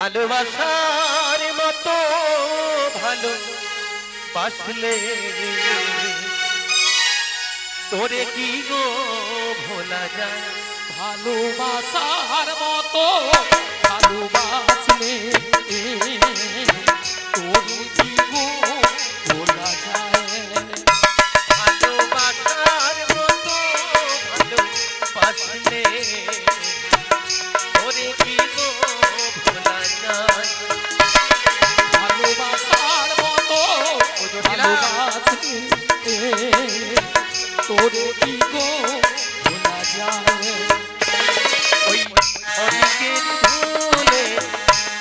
ভালোবাসার মতো ভালো বাসলে তোরে কি গো ভোলা যায় ভালোবাসার মতো ভালোবাসলে তোরে কি গো ভোলা যায় ভালোবাসার মতো ভালো বাসলে তোরে কি গো ভোলা যায় ভালোবাসার মতো ভালোবাসলে তোরে কি গো ভোলা যায় ওই অনেকের ভুলে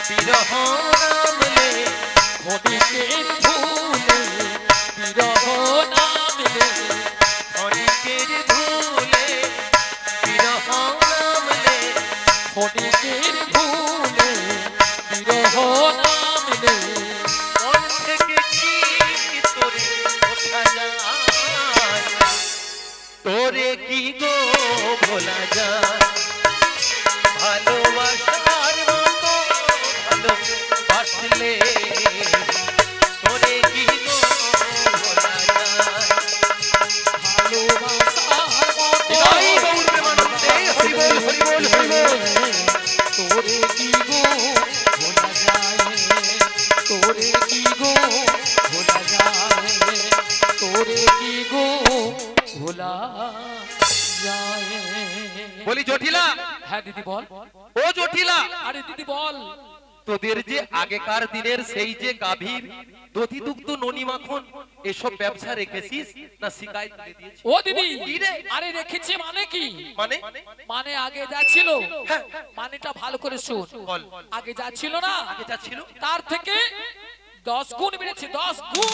বিরহ নামলে অনেকের ভুলে বিরহ নামলে অনেকের ভুলে বিরহ নামলে অনেকের ভুলে বিরহ নামলে মন থেকে কি তোরে ওঠা যায় তোরে কি গো ভোলা যায় ভালোবাসার মতো ভালোবাসলে তোরে কি গো ভোলা যায় ভালোবাসার মতো জয় গৌর প্রেমানন্দে হরি বল হরি বল হরি বল তোরে কি গো ভোলা যায় তোরে কি গো ভোলা যায় তোরে কি গো ভোলা যায় বলি জটিলা হ্যাঁ দিদি বল ও জটিলা আরে দিদি বল তোদের যে আগেকার দিনের সেই যে গাভীর দধি দুগ্ধ ননি মাখন এসব ব্যবসা রেখেছিস না শিকায় তুলে দিয়েছিস ও দিদি কি রে? আরে রেখেছি মানে কি মানে মানে আগে যা ছিল হ্যাঁ। মানেটা ভালো করে শুন বল আগে যা ছিল না আগে যা ছিল তার থেকে 10 গুণ বেড়েছে 10 গুণ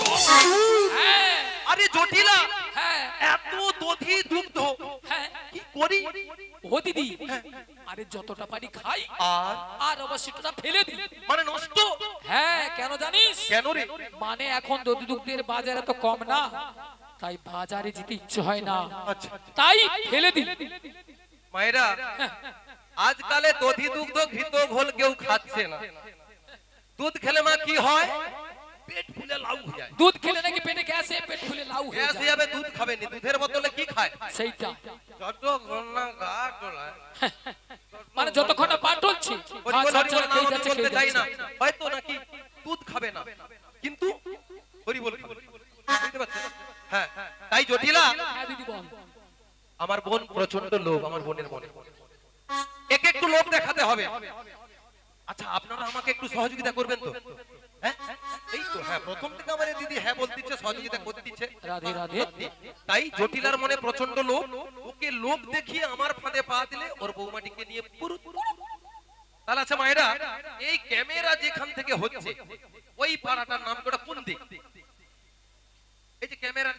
হ্যাঁ আরে জটিলা হ্যাঁ এত দধি দুগ্ধ হ্যাঁ কি করি ও দিদি আরে যতটা পারি খাই আর আর অবশ্যটা ফেলে দিই মানে নষ্ট হ্যাঁ কেন জানিস কেন রে মানে এখন দধি দুগ্ধের বাজারে তো কম না তাই বাজারে যেতে ইচ্ছে হয় না আচ্ছা তাই ফেলে দিই মায়েরা আজকালে দধি দুগ্ধ ঘৃত ঘোল কেউ খাচ্ছে না দুধ খেলে মা কি হয় পেট ফুলে লাউ হয়ে যায় দুধ খেলে নাকি পেটে গ্যাসে পেট ফুলে লাউ হয়ে গ্যাস যায় হয়ে যাবে দুধ খাবে নি দুধের বদলে কি খায় সেইটা যত গন্না গা তোলায় মানে যতক্ষণ না পাট হচ্ছে খেয়ে যাচ্ছে খেয়ে যাই না যাচ্ছে হয়তো নাকি দুধ খাবে না কিন্তু হরি বল বুঝতে পারছেন হ্যাঁ তাই জটিলা হ্যাঁ দিদি বল আমার বোন প্রচন্ড লোভ আমার বোনের মনে এক একটু লোভ দেখাতে হবে আচ্ছা আপনারা আমাকে একটু সহযোগিতা করবেন তো হ্যাঁ এই তো হ্যাঁ প্রথম থেকে আমার এই দিদি হ্যাঁ বলতিছে সহযোগিতা করতেছে রাধে রাধে তাই জটিলার মনে প্রচন্ড লোভ ওকে লোভ দেখিয়ে আমার ফাঁদে পা দিলে ওর বৌমাটিকে নিয়ে পুরো তাহলে আচ্ছা মায়েরা এই ক্যামেরা যেখান থেকে হচ্ছে ওই পাড়াটার নাম কোন দিক এই যে ক্যামেরা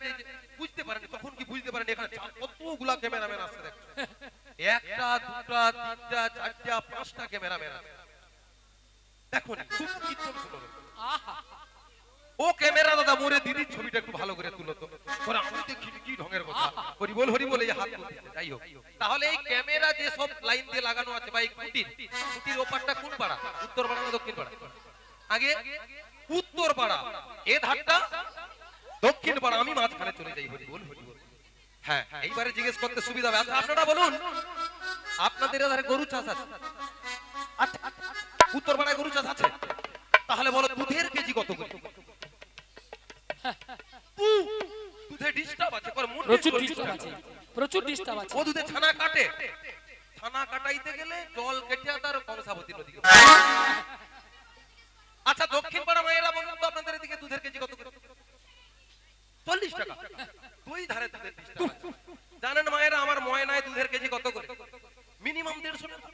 বুঝতে পারেন তখন কি বুঝতে পারেন এখানে কতগুলা ক্যামেরাম্যান আছে দেখো একটা দুটা তিনটা চারটা পাঁচটা ক্যামেরাম্যান আছে দেখুন খুব কীর্তন শুনো আহা ও ক্যামেরা দাদা মোরে দিদির ছবিটা একটু ভালো করে তুলো তো তোরা আমি দেখি কি ঢঙের কথা হরি বল এই যে হাত তুলছে যাই হোক তাহলে এই ক্যামেরা যে সব লাইন দিয়ে লাগানো আছে বা এই কুটির ওপারটা কোন পাড়া উত্তর পাড়া না দক্ষিণ পাড়া আগে উত্তর পাড়া এ ধারটা দক্ষিণ পাড়া আমি মাঝখানে চলে যাই হরি বল হ্যাঁ এইবারে জিজ্ঞেস করতে সুবিধা হবে আচ্ছা আপনারা বলুন আপনাদের এধারে গরু চাষ আছে আচ্ছা উত্তর পাড়ায় গরু চাষ আছে তাহলে বলো দুধের কেজি কত করে দুধে ডিস্টার্ব আছে প্রচুর ডিস্টার্ব আছে ও দুধে ছানা কাটে ছানা কাটাইতে গেলে জল কেটে তার কংসাবতী নদী আচ্ছা দক্ষিণ পাড়া মায়েরা বলুন তো আপনাদের এদিকে দুধের কেজি কত করে 40 টাকা দুই ধারে দুধের ডিস্টার্ব আছে জানেন মায়েরা আমার ময়নায় দুধের কেজি কত করে মিনিমাম 150 টাকা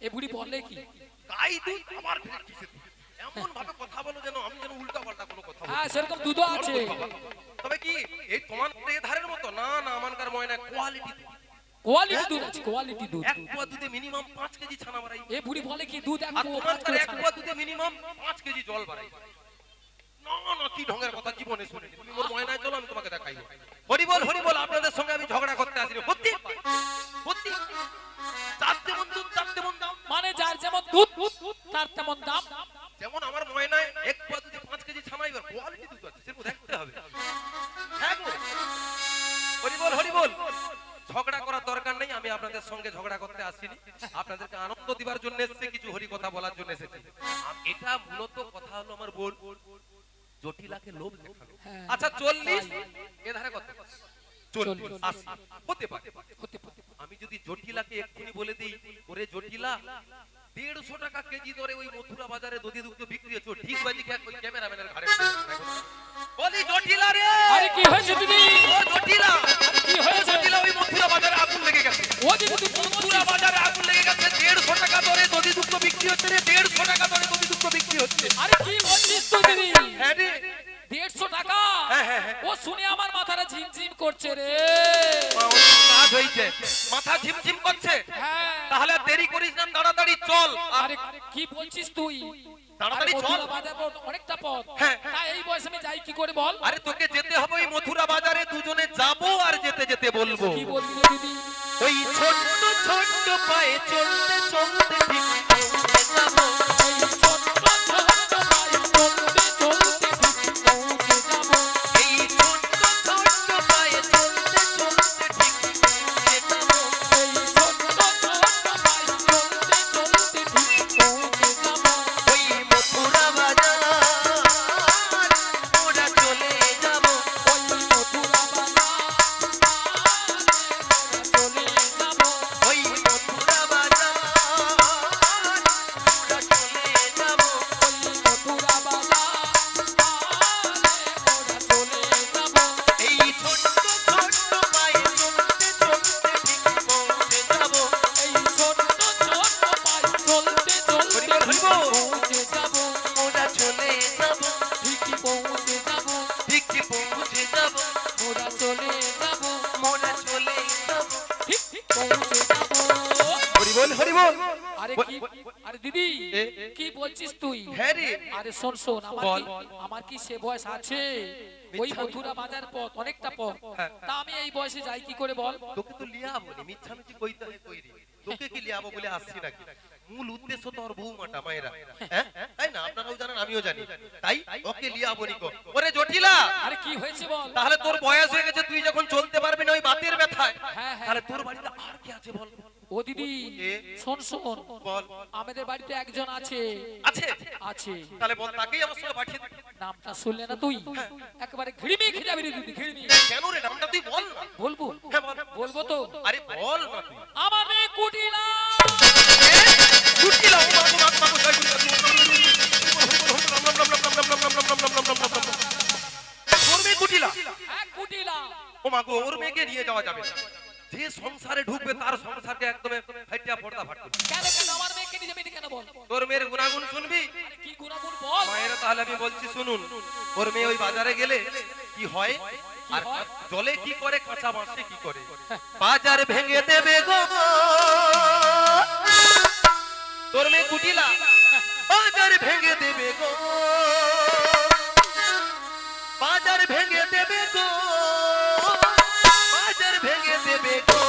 এ বুড়ি বলে কি গাই দুধ আমার এমন ভাবে কথা বলো যেন আমি যেন উল্টা পাল্টা কোনো কথা বলি হ্যাঁ সেরকম দুধও আছে তবে কি এই তোমার এই ধারের মতো না না আমানকার ময়না কোয়ালিটি কোয়ালিটি দুধ আছে কোয়ালিটি দুধ এক পোয়া দুধে মিনিমাম 5 কেজি ছানা বাড়াই এ বুড়ি বলে কি দুধ এক আর পোয়া তোমার এক পোয়া দুধে মিনিমাম 5 কেজি জল বাড়াই না না কি ঢঙ্গের কথা জীবনে শুনিনি তুমি মোর ময়নায় চলো আমি তোমাকে দেখাইবো হরি বল আপনাদের সঙ্গে আমি ঝগড়া করতে আসিনি সত্যি সত্যি চারটে বন্ধু চারটে বন্ধু মানে যার যেমন দুধ তার তেমন দাম। যেমন আমার ময়নায় এক পা দুধে 5 কেজি ছানাইবার কোয়ালিটি দুধ আছে, সেটা দেখতে হবে। হ্যাঁ গো, হরি বল। ঝগড়া করার দরকার নেই, আমি আপনাদের সঙ্গে ঝগড়া করতে আসিনি, আপনাদেরকে আনন্দ দিবার জন্য এসেছি, কিছু হরি কথা বলার জন্য এসেছি। এটা মূলত কথা হলো আমার বোন জটিলাকে লোভ দেখানো। আচ্ছা 40 এধারে কত? 40 80 হতে পারে। আমি যদি জটিলাকে এক্ষুনি বলে দিই, ওরে জটিলা 150 টাকা কেজি ধরে ওই মথুরা বাজারে দধি দুগ্ধ বিক্রি হচ্ছে, ঠিক বাজি ওই ক্যামেরাম্যানের ঘাড়ে বলি জটিলা রে। আরে কি হয়েছে দিদি? ও জটিলা, কি হয়েছে? জটিলা ওই মথুরা বাজারে আগুন লেগে গেছে। ও দিদি মথুরা বাজারে আগুন লেগে গেছে, 150 টাকা ধরে দধি দুগ্ধ বিক্রি হচ্ছে রে, 150 টাকা ধরে দধি দুগ্ধ বিক্রি হচ্ছে। আরে কি বলছিস তুই দিদি? হ্যাঁ রে, 150 টাকা? হ্যাঁ। ও শুনে আমার মাথাটা ঝিমঝিম করছে রে। কাজ হইছে, মাথা ঝিমঝিম করছে। হ্যাঁ, তাহলে আর দেরি করিস না, তাড়াতাড়ি চল। আরে কি বলছিস তুই? তাড়াতাড়ি চল। মথুরা বাজার অনেকটা পথ, হ্যাঁ। তা এই বয়সে আমি যাই কি করে বল? আরে তোকে যেতে হবে ওই মথুরা বাজারে, দুজনে যাবো আর যেতে যেতে বলবো। কি বলবি রে দিদি? ওই ছোট্ট ছোট্ট পায়ে চলতে চলতে ঠিক পৌঁছে যাবো। ওই ছোট্ট ছোট্ট পায়ে চলতে চলতে ঠিক পৌঁছে যাবো। এই ছোট্ট ছোট্ট পায়ে চলতে চলতে ঠিক পৌঁছে যাবো। এই ছোট্ট ছোট্ট পায়ে চলতে চলতে ঠিক পৌঁছে যাবো। ওই মথুরা বাজার ওরা চলে যাবো। ওই মথুরা বাজার চলে যাবো। ওই মথুরা বাজার ওরা চলে যাবো। ওই মথুরা বাজার ওরা চলে যাবো। এই ছোট্ট ছোট্ট পায়ে চলতে চলতে ঠিক পৌঁছে যাবো। এই ছোট্ট ছোট্ট পায়ে চলতে চলতে হরি বল, হরি বল। পৌঁছে যাবো। ওরা চলে যাবো, ঠিকই পৌঁছে যাবো। ঠিকই পৌঁছে যাবো। ওরা চলে যাবো। মোরা চলে যাবো। ঠিক পৌঁছে যাবো। হরি বল। আরে দিদি এ? কি বলছিস তুই? হ্যাঁ রে। আরে শোন বল। আমার কি সে বয়স আছে? ওই মথুরা বাজার পথ অনেকটা পথ, হ্যাঁ। তা আমি এই বয়সে যাই কি করে বল? তোকে তো লিয়াবো নি, মিছামিছি কইতে হয় কইরি। তোকে কি লিয়াবো বলে আসছি নাকি? মূল উদ্দেশ্য তো আর বৌমাটা মায়েরা, হ্যাঁ তাই না? আপনারাও জানেন, আমিও জানি, তাই ওকে লিয়াবো নি গো। ওরে জটিলা, আরে কি হয়েছে বল? তাহলে তোর বয়স হয়ে গেছে, তুই যখন চলতে পারবি না ওই বাতের ব্যথায়, হ্যাঁ। তাহলে তোর বাড়িতে আর কি আছে বল? ও দিদি এ? শোন বল। আমাদের বাড়িতে একজন আছে। আছে? তাহলে বল, তাকেই আমার সঙ্গে পাঠিয়ে দে। নামটা শুনলে না তুই একেবারে ঘিড়মি খেয়ে যাবি রে দিদি, ঘিড়মি। কেন রে, নামটা তুই বল না। বলবো? হ্যাঁ বল। বলবো তো। আরে বল না তুই। আমার মেয়ে কুটিলা। জটিলা, ও মা গো, জয় গুরু। তোর মেয়ে কুটিলা? এক কুটিলা। ও মা গো, ওর মেয়েকে নিয়ে যাওয়া যাবে না। যে সংসারে ঢুকবে তার সংসারকে একদম ফাইটিয়া পর্দা ফাট করবে। কেন আমার মেয়েকে নিয়ে যাবি কেন বল? তোর মেয়ের গুণাগুণ শুনবি? আরে কি গুণাগুণ বল? মায়েরা, তাহলে আমি বলছি শুনুন। ওর মেয়ে ওই বাজারে গেলে কি হয়, আর জলে কি করে, কাঁচা বাঁশে কি করে। বাজার ভেঙে দেবে গো তোর মেয়ে কুটিলা, বাজার ভেঙে দেবে গো, বাজার ভেঙে দেবে গো, বাজার ভেঙে দেবে গো।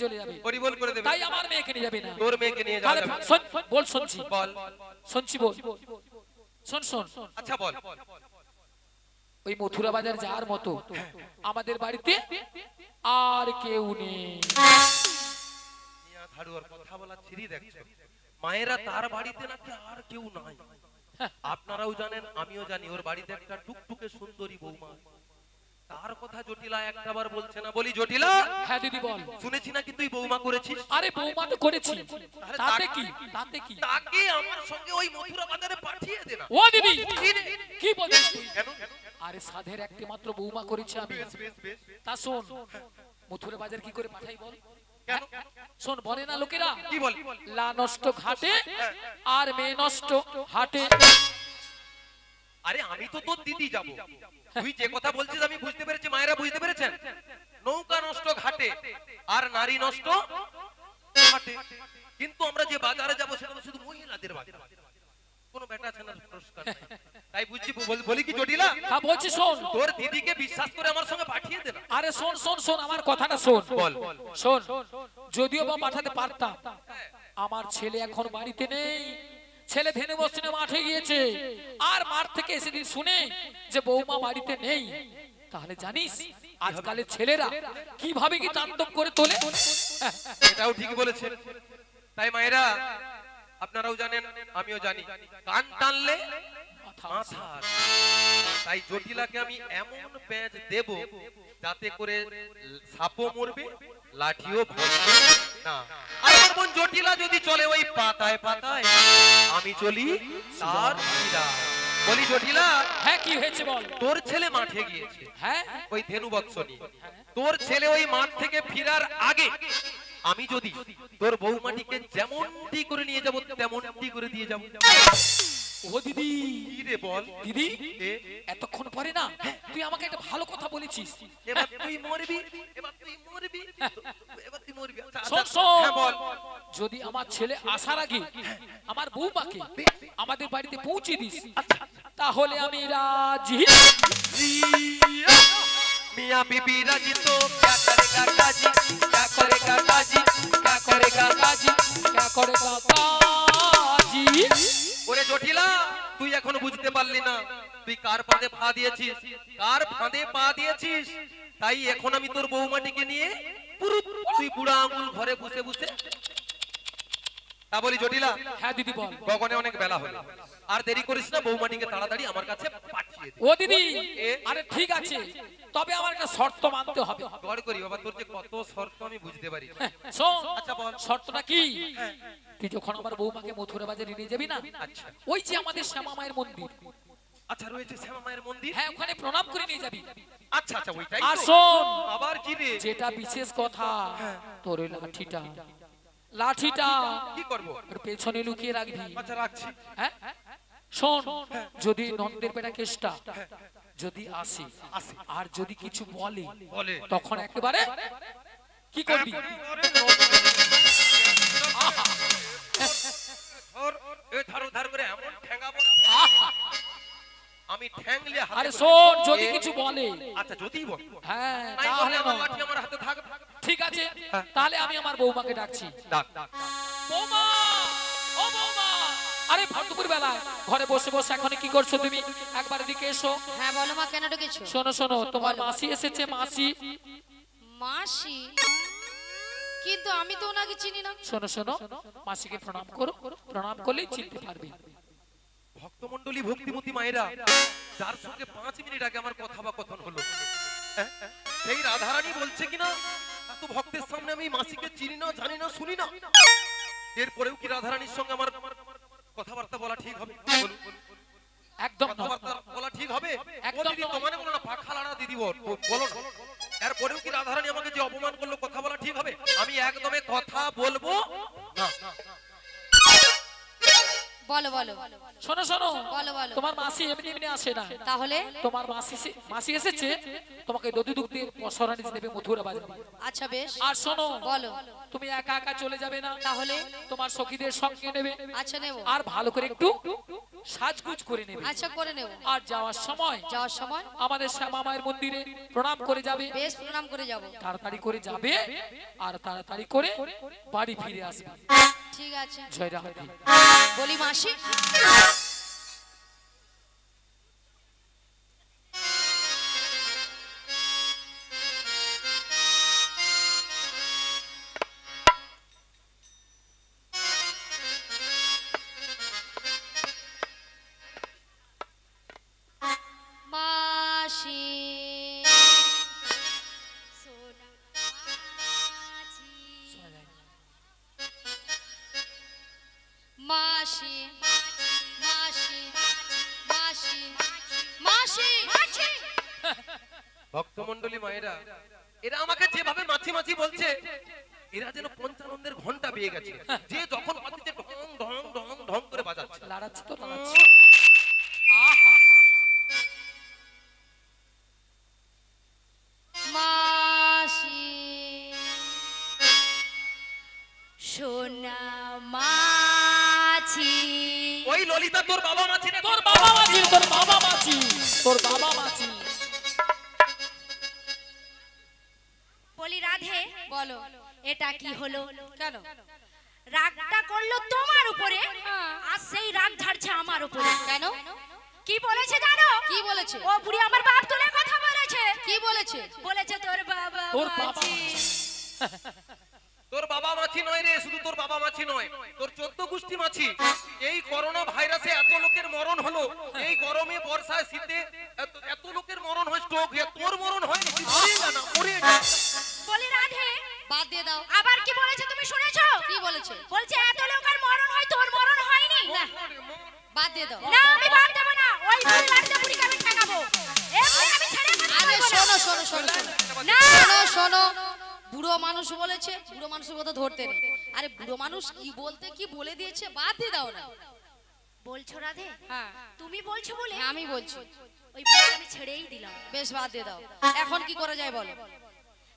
চলে যাবে, হরি বল করে দেবে। তাই আমার মেয়েকে নিয়ে যাবে না। তোর মেয়েকে নিয়ে যাওয়া তাহলে যাবে। শোন, বল শুনছি, বল। শুনছি বল, শোন শোন। আচ্ছা বল। ওই মথুরা বাজার যাওয়ার মতো আমাদের বাড়িতে আর কেউ নেই। মিয়া ধাড়ুয়ার কথা বলা ছিরি দেখছো। মায়েরা তার বাড়িতে নাকি আর কেউ নাই। আপনারাও জানেন, আমিও জানি, ওর বাড়িতে একটা টুকটুকে সুন্দরী বৌমা। তার কথা জটিলা একটাবার বলছে না। বলি জটিলা, হ্যাঁ দিদি বল। শুনেছি নাকি তুই বৌমা করেছিস? আরে বৌমা তো করেছি, তাতে কি, তাতে কি? তাকে আমার সঙ্গে ওই মথুরা বাজারে পাঠিয়ে দে না। ও দিদি কি বলছিস তুই? কেন? আরে সাধের একটি মাত্র বৌমা করেছি আমি। বেশ বেশ বেশ। তা শোন, মথুরা বাজার কি করে পাঠাই বল? কেন? শোন, বলে না লোকেরা, কি বল? লা নষ্ট ঘাটে আর মেয়ে নষ্ট হাটে। আরে আমি তো তোর দিদি যাব। তুই যে কথা বলছিস আমি বুঝতে পেরেছি, মায়েরা বুঝতে পেরেছেন। নৌকা নষ্ট ঘাটে আর নারী নষ্ট ঘাটে। কিন্তু আমরা যে বাজারে যাব সেটা তো শুধু মহিলাদের বাজার, কোনো বেটা ছেলের পুরস্কার নাই। তাই বুঝছি, বলি কি জটিলা, হ্যাঁ বলছি শোন, তোর দিদিকে বিশ্বাস করে আমার সঙ্গে পাঠিয়ে দে না। আরে শোন শোন শোন, আমার কথাটা শোন। বল। শোন, যদিও বা পাঠাতে পারতাম, আমার ছেলে এখন বাড়িতে নেই। ছেলে ধেনু বসনে মাঠে গিয়েছে, আর মাঠ থেকে এসে দিন শুনে যে বৌমা বাড়িতে নেই, তাহলে জানিস আজকালের ছেলেরা কিভাবে কি তাণ্ডব করে তোলে। এটাও ঠিক বলেছে। তাই মায়েরা আপনারাও জানেন, আমিও জানি, কান টানলে মাথা। তাই জটিলাকে আমি এমন প্যাঁচ দেব যাতে করে সাপও মরবে, লাঠিও ভাঙবে না। আর আমার বোন জটিলা যদি চলে ওই পাতায় পাতায়, আমি চলি তার শিরা। বলি জটিলা, হ্যাঁ কি হয়েছে বল? তোর ছেলে মাঠে গিয়েছে, হ্যাঁ ওই ধেনু বৎস নিয়ে। তোর ছেলে ওই মাঠ থেকে ফিরার আগে আমি যদি তোর বৌমাটিকে যেমনটি করে নিয়ে যাব তেমনটি করে দিয়ে যাব। ও দিদি, কি রে বল? দিদি এতক্ষণ পরে না তুই আমাকে একটা ভালো কথা বলেছিস। এবার তুই মরবি, এবার তুই মরবি, এবার তুই মরবি। শোন শোন, হ্যাঁ বল। যদি আমার ছেলে আসার আগে আমার বৌমাকে আমাদের বাড়িতে পৌঁছে দিস, তাহলে আমি রাজি। मियां बीबी राजी तो क्या करेगा काजी, क्या करेगा काजी, क्या करेगा काजी, क्या करेगा काजी। ওরে জটিলা, তুই এখনো বুঝতে পারলি না তুই কার ফাঁদে পা দিয়েছিস, কার ফাঁদে পা দিয়েছিস। তাই এখন আমি তোর বৌমাটিকে নিয়ে পুরো তুই বুড়া আঙুল ঘরে বসে বসে। তা বলি জটিলা, হ্যাঁ দিদি বল। গগনে অনেক বেলা হলো, আর দেরি করিস না, বৌমাটিকে তাড়াতাড়ি আমার কাছে পাঠিয়ে দে। ও দিদি, আরে ঠিক আছে, তবে আমার একটা শর্ত মানতে হবে। গড় করি বাবা, তোর যে কত শর্ত আমি বুঝতে পারি। শোন, আচ্ছা বল। শর্তটা কি? তুই যখন আমার বৌমাকে মথুরা বাজারে নিয়ে যাবি না, আচ্ছা ওই যে আমাদের শ্যামা মায়ের মন্দির, আচ্ছা রয়েছে শ্যামা মায়ের মন্দির, হ্যাঁ ওখানে প্রণাম করে নিয়ে যাবি। আচ্ছা আচ্ছা ওইটাই আর তো। শোন, আবার কি রে? যেটা বিশেষ কথা, তোর ওই লাঠিটা, লাঠিটা কি করব? ওর পেছনে লুকিয়ে রাখবি। আচ্ছা রাখছি। হ্যাঁ শোন, যদি নন্দের বেটা কেষ্টা যদি আসে আর যদি কিছু বলে, বলে তখন একেবারে কি করবি? ধর এ ধার ধার করে এমন ঠ্যাঙাবো, আমি ঠ্যাংলে হাতে আরে করে- শোন, যদি কিছু বলে, আচ্ছা যদি বল, হ্যাঁ নাই বলে তাহলে আমার নয়। লাঠি আমার হাতে থাকবে। ঠিক আছে, তাহলে আমি আমার বৌমাকে ডাকছি। ডাক। বৌমা, ও বৌমা, আরে দুপুর বেলায় ঘরে বসে বসে এখন কি করছো তুমি? একবার এদিকে এসো। হ্যাঁ বলো মা, কেন ডেকেছো? শোনো শোনো, তোমার মাসি এসেছে, মাসি। মাসি? কিন্তু আমি তো ওনাকে চিনি না। শোনো শোনো, মাসিকে প্রণাম করো, প্রণাম করলেই চিনতে পারবে। ভক্তমণ্ডলী ভক্তিমতী মায়েরা, যার সঙ্গে 5 মিনিট আগে আমার কথা বা কথন হলো, হ্যাঁ, সেই রাধারানী বলছে কিনা এত ভক্তের সামনে আমি মাসিকে চিনি না, জানি না, শুনি না, এরপরেও কি রাধারানীর সঙ্গে আমার কথাবার্তা বলা ঠিক হবে? বলুন, একদম নয়। কথাবার্তা বলা ঠিক হবে? ও একদম দিদি নয়। তোমার বলো না, পাখা লাড়া দিদি বলো না, এরপরেও কি রাধারানী আমাকে যে অপমান করলো কথা বলা ঠিক হবে? আমি একদমই কথা বলবো না। বলো বলো শোনো শোনো, বলো বলো। তোমার মাসি এমনি এমনি আসে না। তাহলে তোমার মাসি এসেছে, তোমাকে দধি দুধ দিয়ে পসরানি দেবে, মথুরা বাজাবে। আচ্ছা বেশ, আর শোনো, বলো। তুমি একা একা চলে যাবে না, তাহলে তোমার সখীদের সঙ্গে নেবে। আচ্ছা নেব, আর ভালো করে একটু সাজগুজ করে নেবে। আচ্ছা করে নেব। আর যাওয়ার সময় আমাদের শ্যামা মায়ের মন্দিরে প্রণাম করে যাবে। বেশ, প্রণাম করে যাব। তাড়াতাড়ি করে যাবে আর তাড়াতাড়ি করে বাড়ি ফিরে আসবে। ঠিক আছে, জয় রাধে। বলি মাসি, মাসি মাসি মাসি মাসি মাসি মাসি। ভক্তমণ্ডলী মায়েরা, এরা আমাকে যেভাবে মাছি মাছি বলছে, এরা যেন পঞ্চানন্দের ঘন্টা পেয়ে গেছে, যে যখন বাজছে ঢং ঢং ঢং ঢং করে বাজাচ্ছে। লাড়াচ্ছে তো লাড়াচ্ছে। আহা, মাসি সোনা মাছি। ওই ললিতা তোর বাবা মাছি না? তোর বাবা মাছি, তোর বাবা মাছি, তোর বাবা মাছি। বলি রাধে, বলো, এটা কি হলো? কেন? রাগটা করলো তোমার উপরে, আর সেই রাগ ঝাড়ছে আমার উপরে। কেন? কি বলেছে জানো? কি বলেছে? ও বুড়ি আমার বাপ তুলে কথা বলেছে। কি বলেছে? বলেছে তোর বাবা তোর বাবা মাছি। তোর বাবা মাছি নয় রে, শুধু তোর বাবা মাছি নয়, তোর 14 গোষ্ঠী মাছি। এই করোনা ভাইরাসে এত লোকের মরণ হলো, এই গরমে বর্ষায় শীতে এত লোকের মরণ হয়, স্ট্রোক হয়ে, তোর মরণ হয় নাকি? মরে যা না, মরে যা। বলি রাধে, বাদ দিয়ে দাও। আবার কি বলেছে তুমি শুনেছো? কি বলেছে? বলছে এত লোকের মরণ হয়, তোর মরণ হয়নি। না, বাদ দিয়ে দাও। না আমি বাদ দেব না, ওই বুড়ি রাধে বুড়িকে আমি ঠেকাবো। এমনি আমি ছেড়ে কথা আরে বলবো না। শোনো শোনো শোনো শোনো না। শোনো শোনো, বুড়ো মানুষ বলেছে, বুড়ো মানুষের কথা ধরতে নেই। আরে বুড়ো মানুষ কি বলতে কি বলে দিয়েছে, বাদ দিয়ে দাও না। বলছো রাধে? হ্যাঁ তুমি বলছো বলে হ্যাঁ, আমি বলছি। ওই বুড়িকে আমি ছেড়েই দিলাম। বেশ, বাদ দিয়ে দাও। এখন কি করা যায় বলো?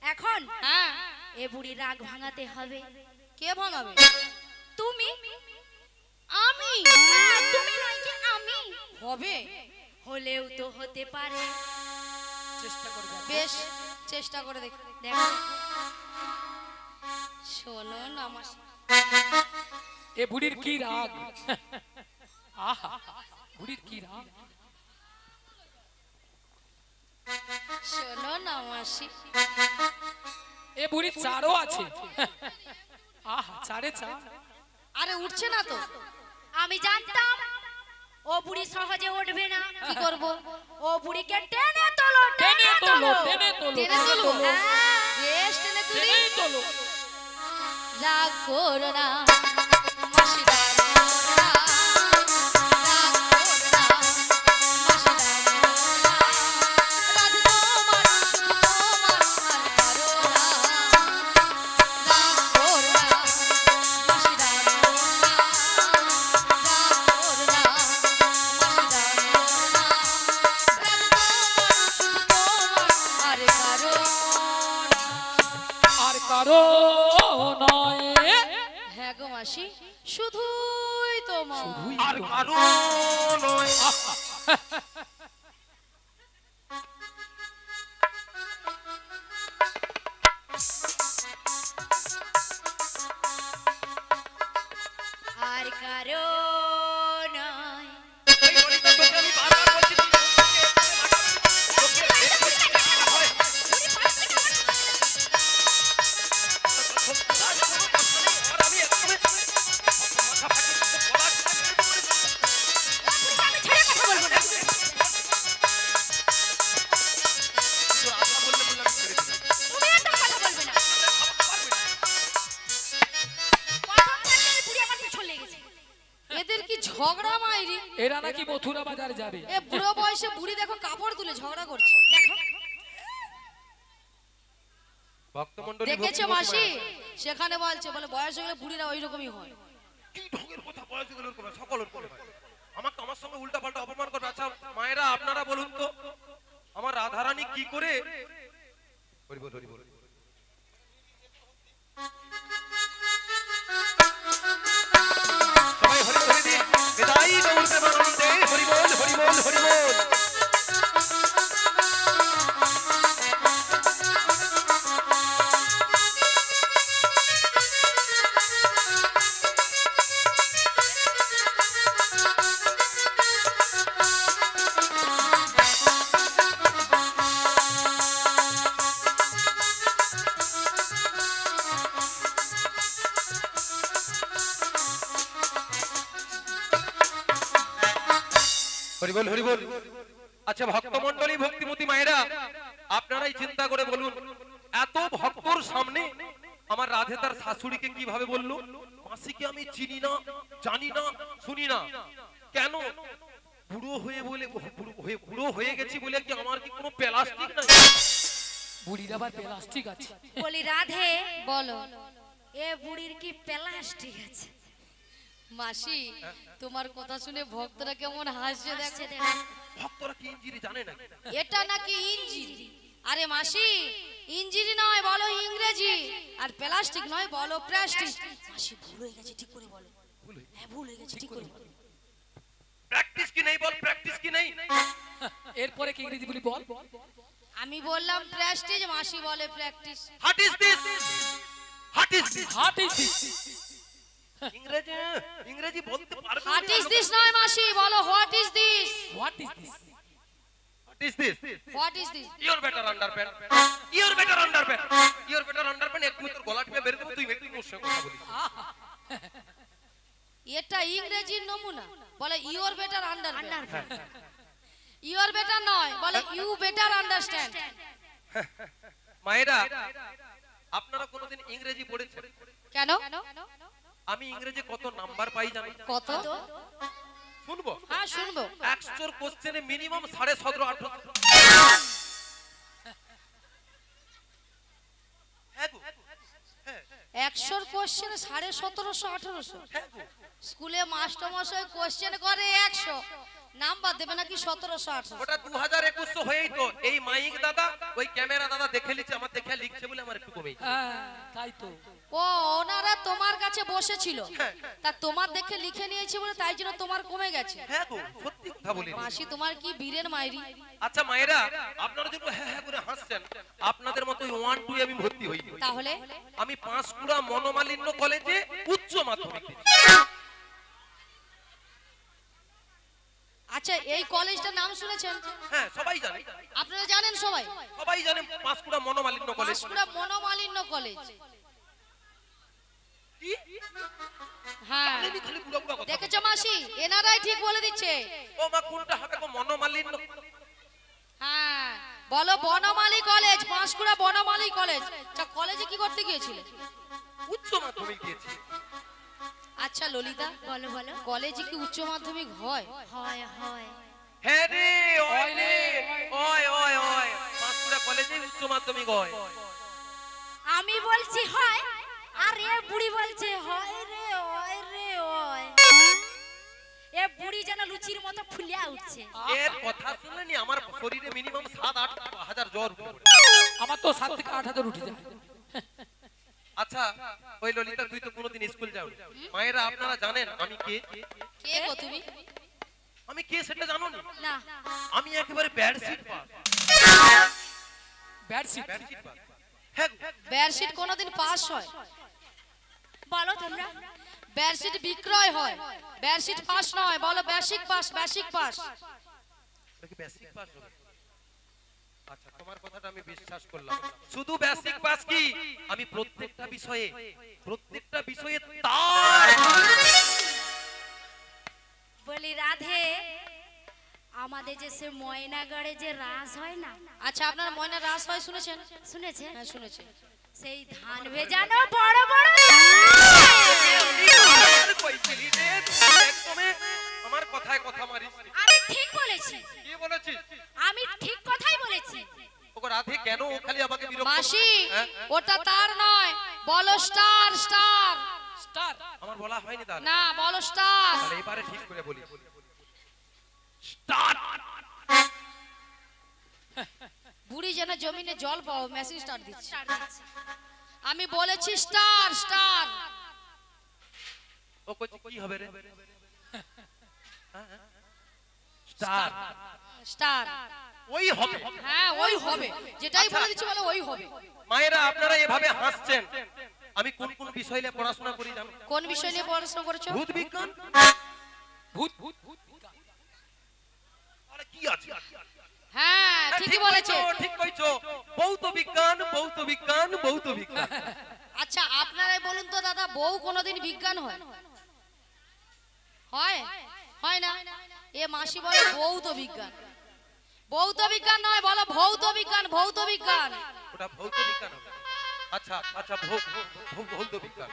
এখন হ্যাঁ, এ বুড়ি রাগ ভাঙাতে হবে। কে ভাঙাবে? তুমি? আমি? হ্যাঁ, তুমি নয় কি আমি? হবে, হলেও তো হতে পারে। চেষ্টা করবে। বেশ, চেষ্টা করে দেখ। দেখো শোনো না আমার, এ বুড়ির কি রাগ! আহা, বুড়ির কি রাগ! শোনো না মাসি, এ বুড়ির চারও আছে। আহা, চারে চার। আরে উঠছে না তো, আমি জানতাম ও বুড়ি সহজে উঠবে না। কি করব? ও বুড়িকে টেনে তোলো, টেনে তোলো, টেনে তোলো, টেনে তুলবো? হ্যাঁ। বেশ, টেনে তুলি। টেনেই তোলো। রাগ করো না মাসি, রাগ করো না, রাগ করো না মাসি, রাগ করো না। রাগ তোমার, শুধু তোমার, আর কারো না। রাগ করো না মাসি, রাগ করো না, রাগ করো না মাসি, রাগ করো না। রাগ তোমার, শুধু তোমার, আর কারো না। আর কারো নয়। হ্যাঁ গো মাসি, শুধুই তোমার। আর কারো নয়। আর কারো নয়। এই ললিতা, তোকে আমি বারবার বলছি, তুই তোকে হয়। আর আমি একদমই মাথা ফাটিয়ে গলা আমি ছেড়ে কথা বলবো না। তোর আশা বললে বললাম ছেড়ে দিলাম। তুমি একদম কথা বলবে না। পারবি না। কথা বললে এই বুড়ি আমার পিছন লেগেছে। এদের কি ঝগড়া মাইরি! এরা নাকি মথুরা বাজার যাবে। এ বুড়ো বয়সে বুড়ি দেখো কাপড় তুলে ঝগড়া করছে। দেখো ভক্তমণ্ডলী দেখেছো মাসি? সেখানে বলছে, বলে বয়স হলে বুড়িরা ওই রকমই হয়। কি ঢঙের কথা বয়স গুলো করবে সকলের করে আমাকে আমার সঙ্গে উল্টা পাল্টা অপমান করবে। আচ্ছা মায়েরা আপনারা বলুন তো আমার রাধারানী কি করে হরি বল হরি বল সবাই হরি হরি দিন বিদায় গৌর প্রেমানন্দে হরি বল হরি বল হরি বল। হরিবল হরিবল। আচ্ছা ভক্তমণ্ডলী ভক্তিমতী মায়েরা আপনারাই চিন্তা করে বলুন এত ভক্তর সামনে আমার রাধে তার শাশুড়িকে কিভাবে বললো মাসিকে আমি চিনি না জানি না শুনি না কেন? বুড়ো হয়ে বলে বুড়ো হয়ে গেছি বলে কি আমার কি কোনো প্লাস্টিক নাই? বুড়ির আবার প্লাস্টিক আছে? বলি রাধে বলো এ বুড়ির কি প্লাস্টিক আছে? মাসি, তোমার কথা শুনে ভক্তরা কেমন হাসছে দেখছে। ভক্তরা কি ইঞ্জিরি জানে না? এটা নাকি ইঞ্জিরি? আরে মাসি, ইঞ্জিরি নয় বলো ইংরেজি, আর প্লাস্টিক নয় বলো প্লাস্টিক। মাসি ভুল হয়ে গেছে, ঠিক করে বলো। হ্যাঁ ভুল হয়ে গেছে, ঠিক করে বলো। প্র্যাকটিস কি নেই বল, প্র্যাকটিস কি নেই? এরপরে কি ইংরেজি বলি বল? আমি বললাম প্রেস্টিজ, মাসি বলে practice. What is this? What is this? হাট ইজ দিস। ইংরেজি বলতে পারবে? হোয়াট ইজ দিস নয় মাসি, বলো what is this. What is this? What is this? What is this? Your better underpant, your better underpant, your better underpant. একটু তোর গলা টিপে বের করে তুই একটু মোর সঙ্গে কথা বলিস। এটা ইংরেজির নমুনা, বলে your better underpant. Your better নয়, বলে ইউ বেটার আন্ডারস্ট্যান্ড। মায়েরা আপনারা কোনোদিন ইংরেজি পড়েছেন? কেন? আমি ইংরেজি কত নাম্বার পাই জানেন? কত? শুনবো? হ্যাঁ শুনবো। 100 কোশ্চেনে মিনিমাম 17.5 18। হ্যাঁ গো, 100 কোশ্চেনে 1750 1800। হ্যাঁ গো। স্কুলে মাস্টার মশাই কোশ্চেন করে 100, নাম্বার দেবে নাকি 1700 1800। ওটা 2021 হয়েই তো এই মাইক দাদা ওই ক্যামেরা দাদা দেখে লিখছে, আমার দেখে লিখছে বলে আমার একটু কমেই। হ্যাঁ তাই তো। ও ওনারা তোমার কাছে বসেছিল, তা তোমার দেখে লিখে নিয়েছে বলে তাই জন্য তোমার কমে গেছে। হ্যাঁ গো সত্যি কথা বলি। মাসি তোমার কি বীরের মাইরি। আচ্ছা মায়েরা আপনারা যদি হ্যাঁ হ্যাঁ করে হাসছেন আপনাদের মতো 1 2 আমি ভর্তি হই। তাহলে আমি পাঁশকুড়া মনোমালিন্য কলেজে উচ্চ মাধ্যমিক দিয়েছি। আচ্ছা এই কলেজটার নাম শুনেছেন? হ্যাঁ সবাই জানে, আপনারা জানেন সবাই? সবাই জানে পাঁশকুড়া মনোমালিন্য কলেজ। পাঁশকুড়া মনোমালিন্য কলেজ। কি? হ্যাঁ আমি খালি বুড়া বুড়া কথা। দেখেছো মাসি, এনারাই ঠিক বলে দিচ্ছে। ও মা কোনটা হবে গো মনোমালিন্য? হ্যাঁ বলো বনমালী কলেজ, পাঁশকুড়া বনমালী কলেজ। আচ্ছা কলেজে কি করতে গিয়েছিলে? উচ্চ মাধ্যমিক দিয়েছি। আচ্ছা ললিতা বলো বলো। কলেজে কি উচ্চ মাধ্যমিক হয়? হয় হয়। হ্যাঁ রে ওই রে ওই ওই ওই পাঁশকুড়া কলেজে উচ্চ মাধ্যমিক হয়। আমি বলছি হয় আর এ বুড়ি বলছে হয় রে ওই রে ওই। এ বুড়ি যেন লুচির মতো ফুলিয়া উঠছে। এর কথা শুনলেনি আমার শরীরে মিনিমাম 7-8 হাজার জ্বর উঠে পড়ে। আমার তো 7 থেকে 8 হাজার উঠে যায়। আচ্ছা ওই ললিতা তুই তো কোনোদিন স্কুল যাওনি। মায়েরা আপনারা জানেন আমি কে? কে গো তুমি? আমি কে সেটা জানো না? না আমি একেবারে ব্যাড সিট পাস। ব্যাড সিট? ব্যাড সিট পাস। হ্যাঁ গো। ব্যারশিট কোনোদিন পাস হয়? বলো তোমরা। ব্যারশিট বিক্রয় হয়, ব্যারশিট পাস নয়, বলো বেসিক পাস। Basic pass. এটা কি বেসিক পাস হবে? আচ্ছা তোমার কথাটা আমি বিশ্বাস করলাম। শুধু বেসিক পাস কি আমি প্রত্যেকটা বিষয়ে তার বলি রাধে আমাদের যে সে ময়নাগড়ে যে রাস হয় না, আচ্ছা আপনার ময়না রাস হয় শুনেছেন? শুনেছে? হ্যাঁ শুনেছি। সেই ধান ভেজানো বড় বড় আমার কথায় কথা মারিস। আমি ঠিক বলেছি, কি বলেছিস? আমি ঠিক কথাই বলেছি। ওগো রাধে কেন ও খালি আমাকে বিরক্ত মাসি করে? হ্যাঁ? ওটা তার নয়, বলো স্টার। Star star? আমার তোমার বলা হয়নি তাহলে? না বলো স্টার। তাহলে এবারে ঠিক করে বলি। স্টার্ট। বুড়ি যেন জমিনে জল পাও মেশিন স্টার্ট দিচ্ছে। আমি বলেছি স্টার স্টার। ও কইছে কি হবে রে? স্টার। স্টার ওই হবে। হ্যাঁ ওই হবে, যেটাই বলে দিচ্ছি বলো ওই হবে। মায়েরা আপনারা এভাবে হাসছেন, আমি কোন কোন বিষয় নিয়ে পড়াশোনা করি জানো? কোন বিষয় নিয়ে পড়াশোনা করেছো? ভূত বিজ্ঞান। ভূত ভূত ভূত আরে কি আছে? হ্যাঁ ঠিকই বলেছে। ঠিক কইছো। ভৌত বিজ্ঞান, ভৌত বিজ্ঞান, ভৌত বিজ্ঞান। আচ্ছা আপনারাই বলুন তো দাদা, বউ কোনোদিন বিজ্ঞান হয়? হয় হয় না? এ মাসি বলে ভৌত বিজ্ঞান। ভৌত বিজ্ঞান নয়, বলো ভৌত বিজ্ঞান। ভৌত বিজ্ঞান ওটা ভৌত বিজ্ঞান হবে। আচ্ছা আচ্ছা ভৌত বিজ্ঞান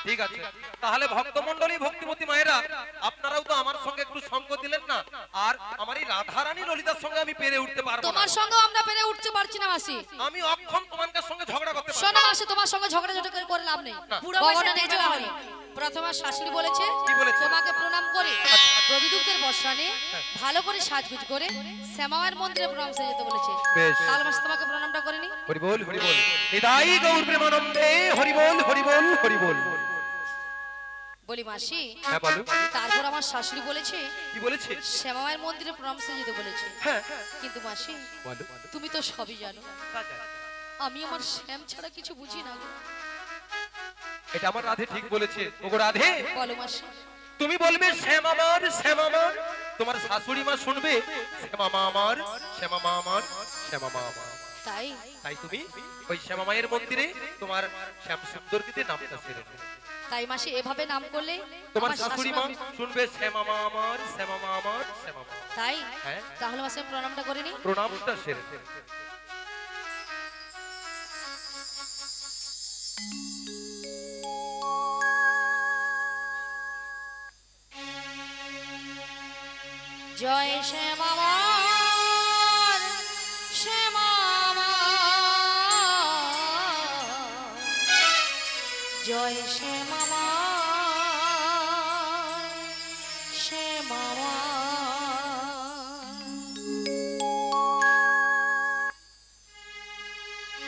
ঠিক আছে। তাহলে ভক্তমণ্ডলী ভক্তিমতী মায়েরা আপনারাও তো আমার সঙ্গে একটু সঙ্গ দিলেন না, আর আমার এই রাধারানী ললিতার সঙ্গে আমি পেরে উঠতে পারবো না। তোমার সঙ্গে আমরা পেরে উঠতে পারছি না মাসি। আমি অক্ষম তোমাদের সঙ্গে ঝগড়া করতে পারবো শোনো না। মাসি, তোমার সঙ্গে ঝগড়া করে লাভ নেই। বুড়ো ভগবানের বয়সে নিয়ে যাওয়া হয়নি। প্রথমে শাশুড়ি বলেছে কি বলেছে? তোমাকে প্রণাম করে প্রদীপের বর্ষণে ভালো করে সাজগুজ করে শ্যামায়ের মন্দিরে প্রণাম সে যেতে বলেছে। বেশ। তাহলে মাসি তোমাকে প্রণামটা করিনি? হরি বল হরি বল। নিতাই গৌর প্রেমানন্দে হরি বল হরি বল হরি বল। বলি মাসি, হ্যাঁ বলো। তারপর আমার শাশুড়ি বলেছে কি বলেছে? শ্যামায়ের মন্দিরে প্রণাম সে যেতে বলেছে। হ্যাঁ কিন্তু মাসি বলো। তুমি তো সবই জানো, আমি আমার শ্যাম ছাড়া কিছু বুঝি না। এটা আমার রাধে ঠিক বলেছে। ওগো রাধে, বলো মাসি। তুমি বলবে শ্যামা আমার শ্যামা আমার, তোমার শাশুড়ি মা শুনবে শ্যামা মা আমার শ্যামা মা আমার শ্যামা মা আমার। তাই তাই তুমি ওই শ্যামা মায়ের মন্দিরে তোমার শ্যাম সুন্দরীতে নামটা সেরে নেবে। তাই মাসি এভাবে নাম করলে তোমার আমার শাশুড়ি মা শাশুড়ি শুনবে শ্যামা মা আমার শ্যামা মা আমার শ্যামা মা। তাই হ্যাঁ। তাহলে মাসি আমি প্রণামটা করিনি? প্রণামটা সেরে নেবে। জয় শ্যামার শ্যামার, জয় শ্যামার শ্যামার।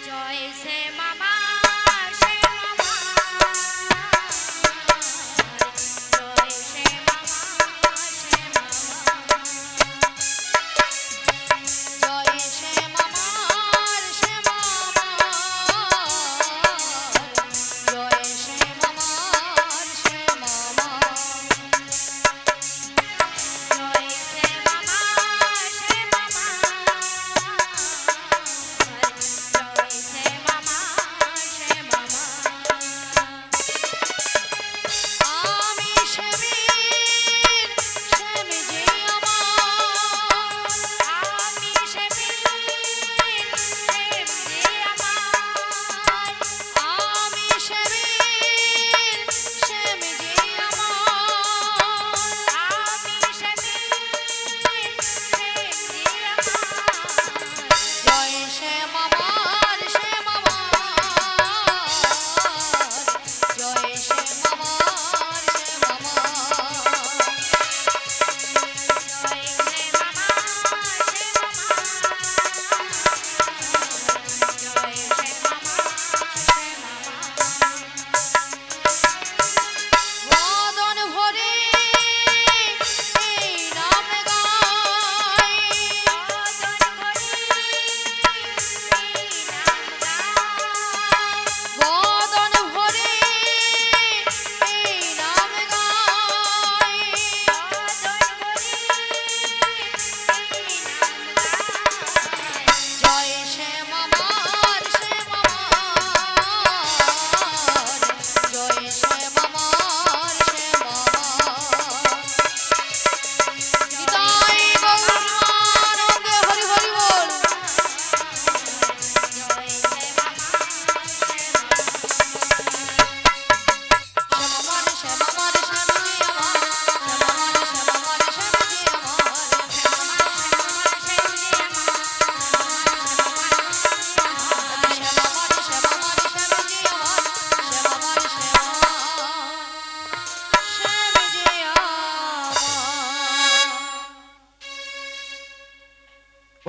জয় সে মামা সে মামা, জয় সে মামা সে মামা।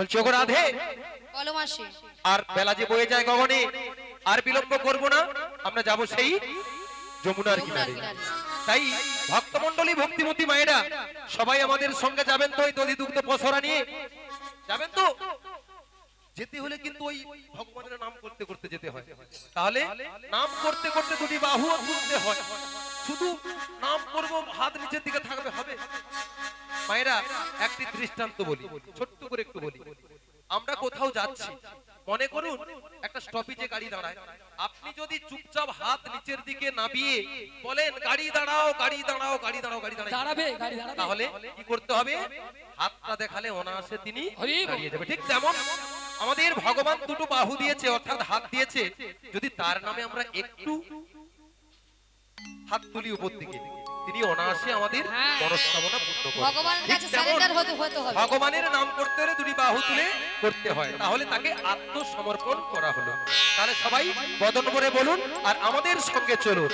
বলছি ওগো রাধে, বলো মাসি। আর বেলা যে বয়ে যায় গগনে, আর বিলম্ব করব না, আমরা যাব সেই যমুনার কিনারে। তাই ভক্তমণ্ডলী ভক্তিমতী মায়েরা সবাই আমাদের সঙ্গে যাবেন তো, এই দধি দুগ্ধ পসরা নিয়ে যাবেন তো? যেতে হলে কিন্তু ওই ভগবানের নাম করতে করতে যেতে হয়। তাহলে নাম করতে করতে দুটি বাহু তুলতে হয়। শুধু নাম করব হাত নিচের দিকে থাকবে হবে? মায়েরা একটি দৃষ্টান্ত বলি, ছোট্ট করে একটু বলি। আমরা কোথাও যাচ্ছি, মনে করুন একটা স্টপেজে গাড়ি দাঁড়ায়, আপনি যদি চুপচাপ হাত নিচের দিকে নামিয়ে বলেন গাড়ি দাঁড়াও গাড়ি দাঁড়াও গাড়ি দাঁড়াও গাড়ি দাঁড়াও, দাঁড়াবে গাড়ি দাঁড়াবে, তাহলে কি করতে হবে? হাতটা দেখালে অনায়াসে তিনি হরি বল। দাঁড়িয়ে যাবে। ঠিক তেমন আমাদের ভগবান দুটো বাহু দিয়েছে, অর্থাৎ হাত দিয়েছে, যদি তার নামে আমরা একটু হাত তুলি উপর দিকে, তিনি অনায়াসে আমাদের হ্যাঁ। মনস্কামনা পূর্ণ করেন। ভগবানের ঠিক কাছে তেমন সারেন্ডার হতে হবে। ভগবানের নাম করতে হলে দুটি বাহু তুলে করতে হয়, তাহলে তাকে আত্মসমর্পণ করা হলো। তাহলে সবাই বদন করে বলুন আর আমাদের সঙ্গে চলুন।